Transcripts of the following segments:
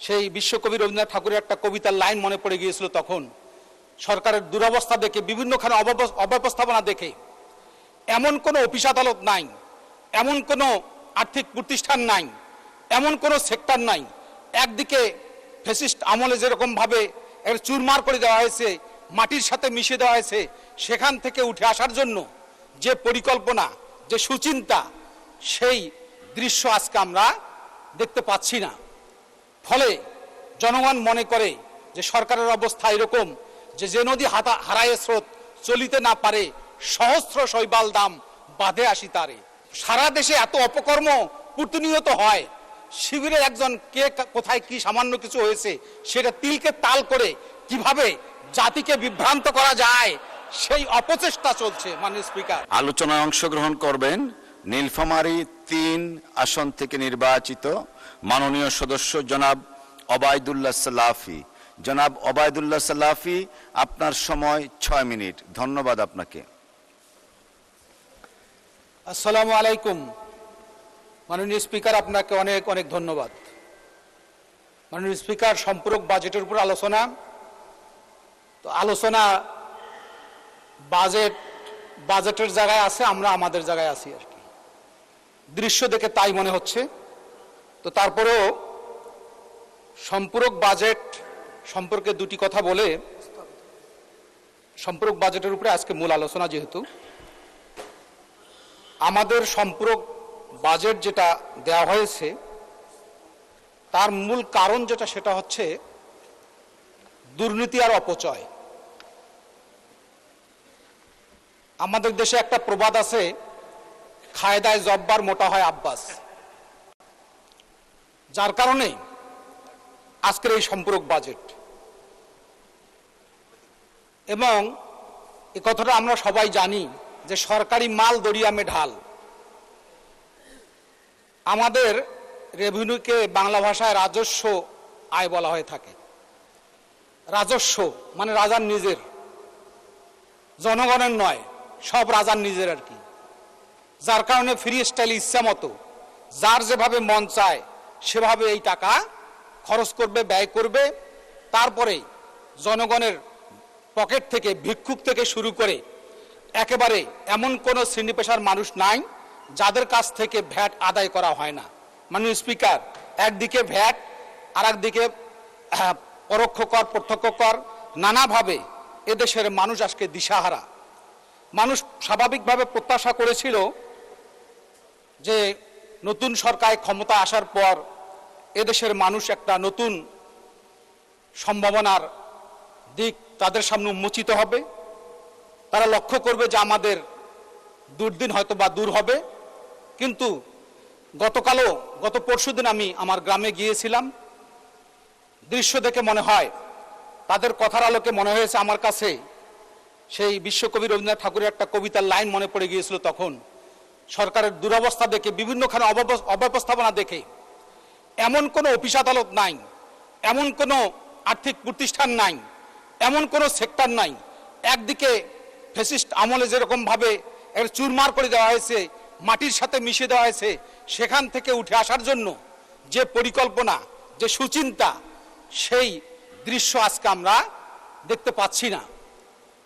সেই বিশ্বকবি রবীন্দ্রনাথ ঠাকুরের একটা কবিতার লাইন মনে পড়ে গিয়েছিল তখন। সরকারের দুরবস্থা দেখে, বিভিন্নখানে অব্যবস্থাপনা দেখে, এমন কোনো অফিস আদালত নাই, এমন কোনো আর্থিক প্রতিষ্ঠান নাই, এমন কোনো সেক্টর নাই। একদিকে ফ্যাসিস্ট আমলে যেরকমভাবে চুরমার করে দেওয়া হয়েছে, মাটির সাথে মিশিয়ে দেওয়া হয়েছে, সেখান থেকে উঠে আসার জন্য যে পরিকল্পনা, যে সুচিন্তা, সেই দৃশ্য আজকে আমরা দেখতে পাচ্ছি না। ফলে জনগণ মনে করে যে সরকারের অবস্থা এরকম যে নদী হারায় স্রোত চলিতে না পারে, সহস্র শৈবাল দাম বাঁধে আসি তারে। সারা দেশে এত অপকর্ম প্রতিনিয়ত হয়, শিবিরের একজন কে কোথায় কি সামান্য কিছু হয়েছে সেটা তিলকে তাল করে কিভাবে জাতিকে বিভ্রান্ত করা যায়, সেই অপচেষ্টা চলছে। মাননীয় স্পিকার, আলোচনায় অংশগ্রহণ করবেন নীলফামারী ৩ আসন থেকে নির্বাচিত মাননীয় সদস্য জনাব ওবায়দুল্লাহ সালাফি। জনাব ওবায়দুল্লাহ সালাফি, আপনার সময় ৬ মিনিট। ধন্যবাদ আপনাকে। আসসালামু আলাইকুম। মাননীয় স্পিকার, আপনাকে অনেক অনেক ধন্যবাদ। মাননীয় স্পিকার, সম্পূরক বাজেটের উপর আলোচনা, তো আলোচনা বাজেটের জায়গায় আছে, আমরা আমাদের জায়গায় আছি আর কি, দৃশ্য দেখে তাই মনে হচ্ছে। তো তারপরেও সম্পূরক বাজেট সম্পর্কে দুটি কথা বলে, সম্পূরক বাজেটের উপরে আজকে মূল আলোচনা, যেহেতু আমাদের সম্পূরক বাজেট যেটা দেওয়া হয়েছে তার মূল কারণ যেটা, সেটা হচ্ছে দুর্নীতি আর অপচয়। আমাদের দেশে একটা প্রবাদ আছে, খায় দায় জব্বার, মোটা হয় আব্বাস। যার কারণে আজকের এই সম্পূরক বাজেট, এবং এ কথাটা আমরা সবাই জানি যে সরকারি মাল দরিয়ামে ঢাল। আমাদের রেভিনিউকে বাংলা ভাষায় রাজস্ব আয় বলা হয়ে থাকে। রাজস্ব মানে রাজার নিজের, জনগণের নয়, সব রাজার নিজের আর কি। যার কারণে ফ্রি স্টাইল ইচ্ছা মতো যার যেভাবে মন চায় সেভাবে এই টাকা খরচ করবে, ব্যয় করবে। তারপরে জনগণের পকেট থেকে, ভিক্ষুক থেকে শুরু করে একেবারে এমন কোনো শ্রেণী পেশার মানুষ নাই যাদের কাছ থেকে ভ্যাট আদায় করা হয় না। মাননীয় স্পিকার, একদিকে ভ্যাট, আর একদিকে পরোক্ষ কর, প্রত্যক্ষ কর, নানাভাবে এদেশের মানুষ আজকে দিশাহারা। মানুষ স্বাভাবিকভাবে প্রত্যাশা করেছিল যে নতুন সরকার ক্ষমতা আসার পর এদেশের মানুষ একটা নতুন সম্ভাবনার দিক তাদের সামনে উন্মোচিত হবে। তারা লক্ষ্য করবে যে আমাদের দুর্দিন হয়তো বা দূর হবে। কিন্তু গত পরশুদিন আমি আমার গ্রামে গিয়েছিলাম। দৃশ্য দেখে মনে হয়, তাদের কথার আলোকে মনে হয়েছে আমার কাছে সেই বিশ্বকবি রবীন্দ্রনাথ ঠাকুরের একটা কবিতার লাইন মনে পড়ে গিয়েছিল তখন। সরকারের দুরবস্থা দেখে, বিভিন্নখানে অব্যবস্থাপনা দেখে, এমন কোনো অফিস আদালত নাই, এমন কোনো আর্থিক প্রতিষ্ঠান নাই, এমন কোনো সেক্টর নাই। একদিকে ফ্যাসিস্ট আমলে যেরকমভাবে চুরমার করে দেওয়া হয়েছে, মাটির সাথে মিশিয়ে দেওয়া হয়েছে, সেখান থেকে উঠে আসার জন্য যে পরিকল্পনা, যে সুচিন্তা, সেই দৃশ্য আজকে আমরা দেখতে পাচ্ছি না।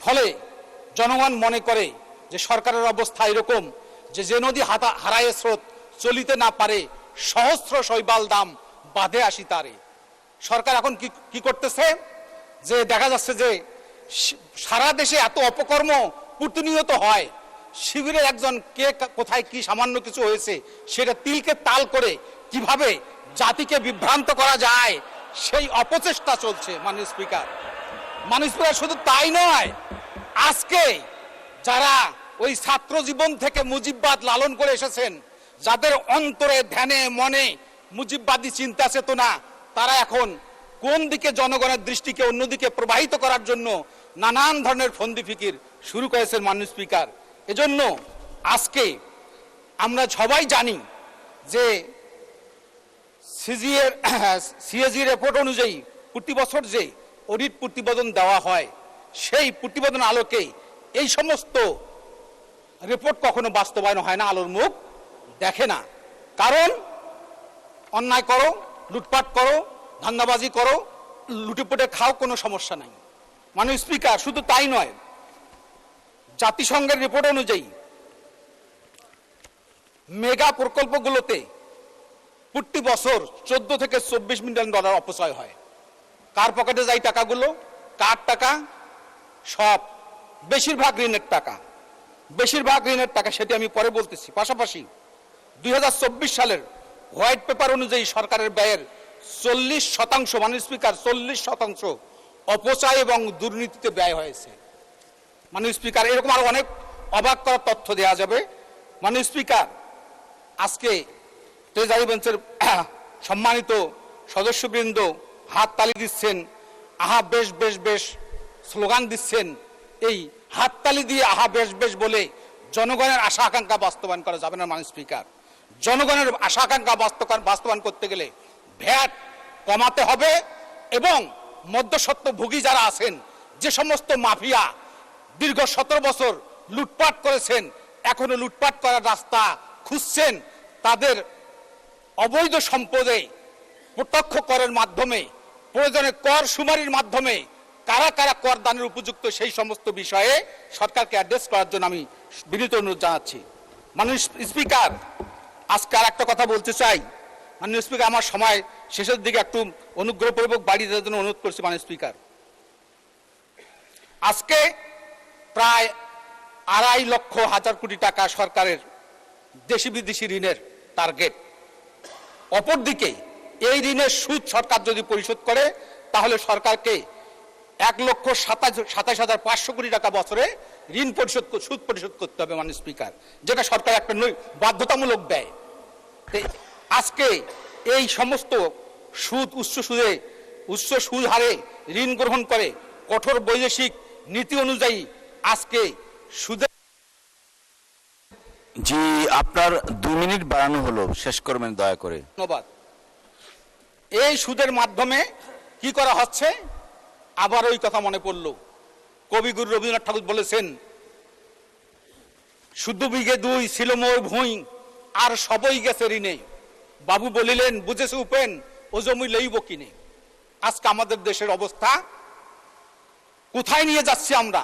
ফলে জনগণ মনে করে যে সরকারের অবস্থা এরকম যে নদী হারায় স্রোত চলিতে না পারে, সহস্র শৈবাল দাম বাঁধে আসি তারে। সরকার এখন কি করতেছে, যে দেখা যাচ্ছে যে সারা দেশে এত অপকর্ম প্রতিনিয়ত হয়, শিবিরের একজন কে কোথায় কি সামান্য কিছু হয়েছে সেটা তিলকে তাল করে কিভাবে জাতিকে বিভ্রান্ত করা যায়, সেই অপচেষ্টা চলছে। মাননীয় স্পিকার, শুধু তাই নয়, আজকে যারা ওই ছাত্র জীবন থেকে মুজিববাদ লালন করে এসেছেন, যাদের অন্তরে, ধ্যানে, মনে মুজিববাদী চিন্তা চেতনা, তারা এখন কোন দিকে জনগণের দৃষ্টিকে অন্যদিকে প্রবাহিত করার জন্য নানান ধরনের ফন্দি ফিকির শুরু করেছেন। মাননীয় স্পিকার, এজন্য আজকে আমরা সবাই জানি যে সিএজি রিপোর্ট অনুযায়ী প্রতি বছর যে অডিট প্রতিবেদন দেওয়া হয়, সেই প্রতিবেদন আলোকে এই সমস্ত রিপোর্ট কখনো বাস্তবায়ন হয় না, আলোর মুখ দেখে না। কারণ অন্যায় করো, লুটপাট করো, ধান্দাবাজি করো, লুটেপুটে খাও, কোনো সমস্যা নাই। মাননীয় স্পিকার, শুধু তাই নয়, জাতিসংঘের রিপোর্ট অনুযায়ী মেগা প্রকল্পগুলোতে প্রতি বছর 14 থেকে 24 মিলিয়ন ডলার অপচয় হয়। কার পকেটে যায় টাকাগুলো? কার টাকা? সব বেশিরভাগ ঋণের টাকা, বেশিরভাগ ঋণের টাকা, সেটি আমি পরে বলতেছি। পাশাপাশি 2024 সালের হোয়াইট পেপার অনুযায়ী সরকারের ব্যয়ের 40%, মাননীয় স্পিকার, 40% অপচয় এবং দুর্নীতিতে ব্যয় হয়েছে। মাননীয় স্পিকার, এরকম আরো অনেক অবাক করার তথ্য দেওয়া যাবে। মাননীয় স্পিকার, আজকে ট্রেজারি বেঞ্চের সম্মানিত সদস্যবৃন্দ হাততালি দিচ্ছেন, আহা বেশ বেশ বেশ স্লোগান দিচ্ছেন। এই হাততালি দিয়ে আহা বেশ বেশ বলে জনগণের আশা আকাঙ্ক্ষা বাস্তবায়ন করা যাবে না। মাননীয় স্পিকার, জনগণের আশা আকাঙ্ক্ষা বাস্তবায়ন করতে গেলে ভ্যাট কমাতে হবে এবং মধ্যস্বত্বভোগী যারা আছেন, যে সমস্ত মাফিয়া দীর্ঘ 17 বছর লুটপাট করেছেন, এখনো লুটপাট করার রাস্তা খুঁজছেন, তাদের অবৈধ সম্পদে প্রত্যক্ষ করের মাধ্যমে, প্রয়োজনে কর শুমারির মাধ্যমে কারা কারা কর দানের উপযুক্ত, সেই সমস্ত বিষয়ে সরকারকে অ্যাড্রেস করার জন্য আমি বিনীত অনুরোধ জানাচ্ছি। মাননীয় স্পিকার, আজকে আর একটা কথা বলতে চাই। মাননীয় স্পিকার, আমার সময় শেষের দিকে একটু অনুগ্রহপূর্বক বাড়িয়ে দেওয়ার জন্য অনুরোধ করছি। মাননীয় স্পিকার, আজকে প্রায় 2.5 লক্ষ হাজার কোটি টাকা সরকারের দেশি বিদেশি ঋণের টার্গেট। অপরদিকে এই ঋণের সুদ সরকার যদি পরিশোধ করে, তাহলে সরকারকে 1,27,500 কোটি টাকা বছরে ঋণ পরিশোধ, সুদ পরিশোধ করতে হবে। মাননীয় স্পিকার, যেটা সরকার একটা বাধ্যতামূলক ব্যয়। আজকে এই সমস্ত সুদ, উচ্চ সুদ হারে ঋণ গ্রহণ করে কঠোর বৈদেশিক নীতি অনুযায়ী আজকে সুদের। জি, আপনার 2 মিনিট বাড়ানো হলো, শেষ করবেন দয়া করে। ধন্যবাদ। এই সুদের মাধ্যমে কি করা হচ্ছে? আবার ওই কথা মনে পড়ল, কবিগুরু রবীন্দ্রনাথ ঠাকুর বলেছেন, শুধু বিঘে 2 ছিল মোর ভুঁই, আর সবই গেছে ঋণে। বাবু বলিলেন, বুঝেছে উপেন, ও জমি লইব কিনে। আজকে আমাদের দেশের অবস্থা কোথায় নিয়ে যাচ্ছি আমরা?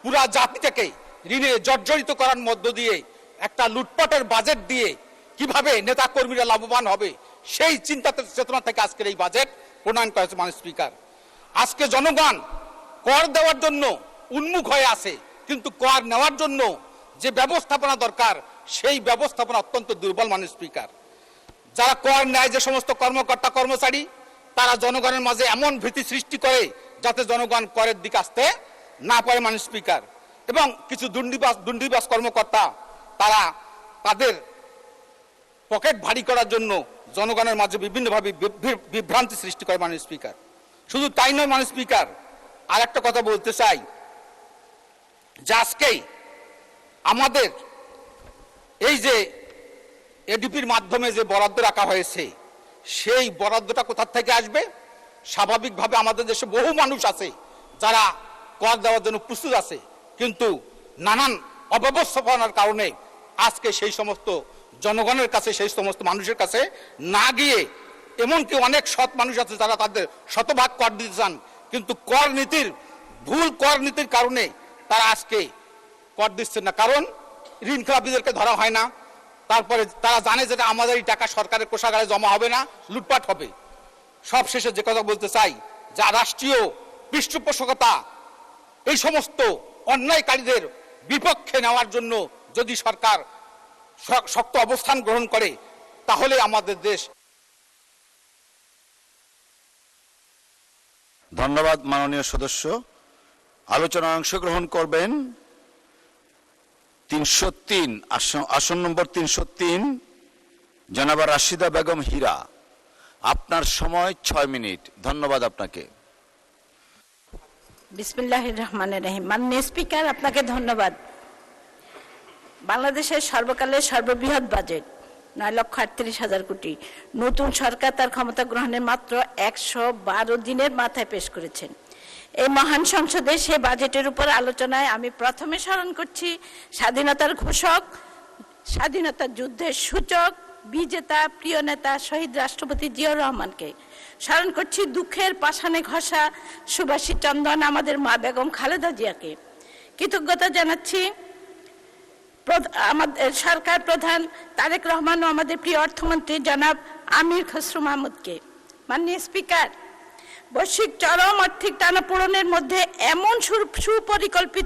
পুরা জাতিটাকে ঋণে জর্জরিত করার মধ্য দিয়ে, একটা লুটপাটের বাজেট দিয়ে কিভাবে নেতা কর্মীরা লাভবান হবে, সেই চিন্তা চেতনা থেকে আজকের এই বাজেট প্রণয়ন করা হয়েছে। মাননীয় স্পিকার, আজকে জনগণ কর দেওয়ার জন্য উন্মুখ হয়ে আছে, কিন্তু কর নেওয়ার জন্য যে ব্যবস্থাপনা দরকার, সেই ব্যবস্থাপনা অত্যন্ত দুর্বল। মাননীয় স্পিকার, যারা কর নেয়, যে সমস্ত কর্মকর্তা কর্মচারী, তারা জনগণের মাঝে এমন ভীতি সৃষ্টি করে যাতে জনগণ করের দিকে আসতে না পারে। মাননীয় স্পিকার, এবং কিছু দুর্নীতিবাজ কর্মকর্তা, তারা তাদের পকেট ভারী করার জন্য জনগণের মাঝে বিভিন্নভাবে বিভ্রান্তি সৃষ্টি করে। মাননীয় স্পিকার, শুধু তাই নয় মাননীয় স্পিকার, আর একটা কথা বলতে চাই, যে আজকেই আমাদের এই যে এডিপির মাধ্যমে যে বরাদ্দ রাখা হয়েছে, সেই বরাদ্দটা কোথা থেকে আসবে? স্বাভাবিকভাবে আমাদের দেশে বহু মানুষ আছে যারা কর দেওয়ার জন্য প্রস্তুত আছে, কিন্তু নানান অব্যবস্থাপনার কারণে আজকে সেই সমস্ত জনগণের কাছে, সেই সমস্ত মানুষের কাছে না গিয়ে, এমনকি অনেক সৎ মানুষ আছে যারা তাদের শতভাগ কর দিতে চান, কিন্তু কর নীতির, ভুল কর নীতির কারণে তারা আজকে কর দিচ্ছেন না। কারণ ঋণ খেলাপিদেরকে ধরা হয় না, তারপরে তারা জানে যেটা আমাদের এই টাকা সরকারের কোষাগারে জমা হবে না, লুটপাট হবে। সব শেষে যে কথা বলতে চাই, যা রাষ্ট্রীয় পৃষ্ঠপোষকতা এই সমস্ত অন্যায়কারীদের বিপক্ষে নেওয়ার জন্য যদি সরকার শক্ত অবস্থান গ্রহণ করে, তাহলে আমাদের দেশ। ধন্যবাদ মাননীয় সদস্য। আলোচনায় অংশগ্রহণ করবেন 303 আসন নম্বর 303 জনাবা রাশিদা বেগম হীরা। আপনার সময় 6 মিনিট। ধন্যবাদ আপনাকে। বিসমিল্লাহির রহমানির রহিম। মাননীয় স্পিকার, আপনাকে ধন্যবাদ। বাংলাদেশের সর্বকালের সর্ববৃহৎ বাজেট 9,38,000 কোটি নতুন সরকার তার ক্ষমতা গ্রহণের মাত্র 112 দিনের মাথায় পেশ করেছেন। এই মহান সংসদে সে বাজেটের উপর আলোচনায় আমি প্রথমে স্মরণ করছি স্বাধীনতার ঘোষক, স্বাধীনতা যুদ্ধের সূচক, বিজেতা, প্রিয় নেতা শহীদ রাষ্ট্রপতি জিয়াউর রহমানকে। স্মরণ করছি দুঃখের পাষাণে ঘষা সুভাষী চন্দন আমাদের মা বেগম খালেদা জিয়াকে। কৃতজ্ঞতা জানাচ্ছি আমাদের সরকার প্রধান তারেক রহমান ও আমাদের প্রিয় অর্থমন্ত্রী জনাব আমির খসরু মাহমুদকে। মাননীয় স্পিকার, বৈশ্বিক চরম আর্থিক টানাপোড়েনের মধ্যে এমন সুপরিকল্পিত